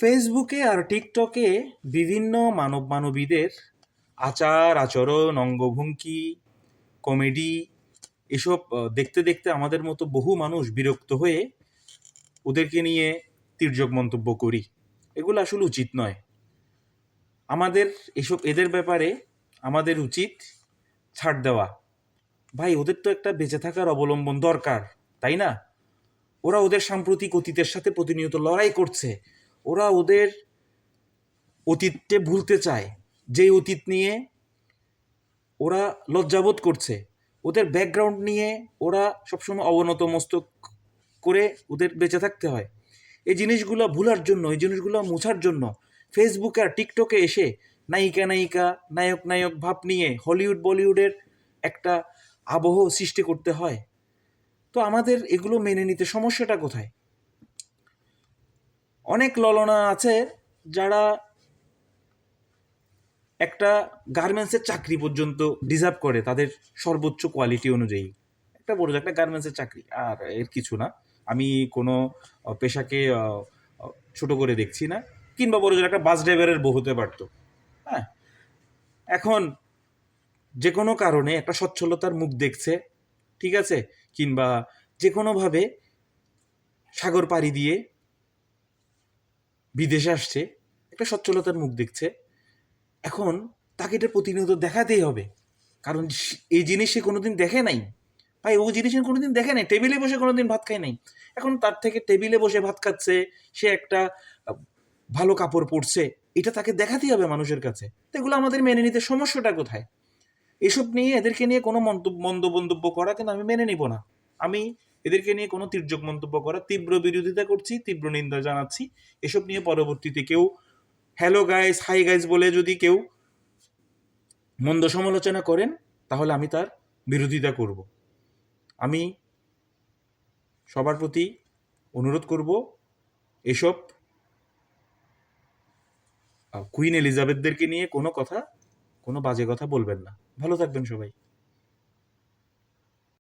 ফেসবুকে আর টিকটকে বিভিন্ন মানবীদের আচার আচরণ, অঙ্গভঙ্গি, কমেডি এসব দেখতে দেখতে আমাদের মতো বহু মানুষ বিরক্ত হয়ে ওদেরকে নিয়ে তির্যক মন্তব্য করি। এগুলো আসলে উচিত নয়। আমাদের এদের ব্যাপারে আমাদের উচিত ছাড় দেওয়া। ভাই, ওদের তো একটা বেঁচে থাকার অবলম্বন দরকার, তাই না? ওরা ওদের সাম্প্রতিক অতীতের সাথে প্রতিনিয়ত লড়াই করছে। ওরা ওদের অতীতকে ভুলতে চায়, যেই অতীত নিয়ে ওরা লজ্জাবোধ করছে। ওদের ব্যাকগ্রাউন্ড নিয়ে ওরা সবসময় অবনত মস্তক করে ওদের বেঁচে থাকতে হয়। এই জিনিসগুলো ভুলার জন্য, এই জিনিসগুলো মোছার জন্য ফেসবুকে আর টিকটকে এসে নায়িকা নায়িকা, নায়ক নায়ক ভাব নিয়ে হলিউড বলিউডের একটা আবহ সৃষ্টি করতে হয়। তো আমাদের এগুলো মেনে নিতে সমস্যাটা কোথায়? অনেক ললনা আছে যারা একটা গার্মেন্টসের চাকরি পর্যন্ত ডিজার্ভ করে তাদের সর্বোচ্চ কোয়ালিটি অনুযায়ী। একটা বড় একটা গার্মেন্টসের চাকরি, আর এর কিছু না। আমি কোনো পেশাকে ছোট করে দেখছি না, কিংবা বড় একটা বাস ড্রাইভারের বউ হতে পারতো। হ্যাঁ, এখন যে কোনো কারণে একটা সচ্ছলতার মুখ দেখছে, ঠিক আছে, কিংবা যে কোনোভাবে সাগর পাড়ি দিয়ে বিদেশে আসছে, একটা সচ্ছলতার মুখ দেখছে। এখন তাকে এটা প্রতিনিয়ত দেখাতেই হবে, কারণ এই জিনিস সে কোনোদিন দেখে নাই। ভাই, ও জিনিস কোনোদিন দেখে নাই, টেবিলে বসে কোনোদিন ভাত খায় নাই। এখন তার থেকে টেবিলে বসে ভাত খাচ্ছে, সে একটা ভালো কাপড় পরছে, এটা তাকে দেখাতেই হবে মানুষের কাছে। তো এগুলো আমাদের মেনে নিতে সমস্যাটা কোথায়? এসব নিয়ে এদেরকে নিয়ে কোনো মন্তব্য করা কিন্তু আমি মেনে নিব না। আমি এদেরকে নিয়ে কোনো তির্যক মন্তব্য করা তীব্র বিরোধিতা করছি, তীব্র নিন্দা জানাচ্ছি। এসব নিয়ে পরবর্তীতে কেউ হ্যালো গাইস, হাই গাইস বলে যদি কেউ মন্দ সমালোচনা করেন, তাহলে আমি তার বিরোধিতা করব। আমি সবার প্রতি অনুরোধ করব, এসব কুইন এলিজাবেথদেরকে নিয়ে কোনো বাজে কথা বলবেন না। ভালো থাকবেন সবাই।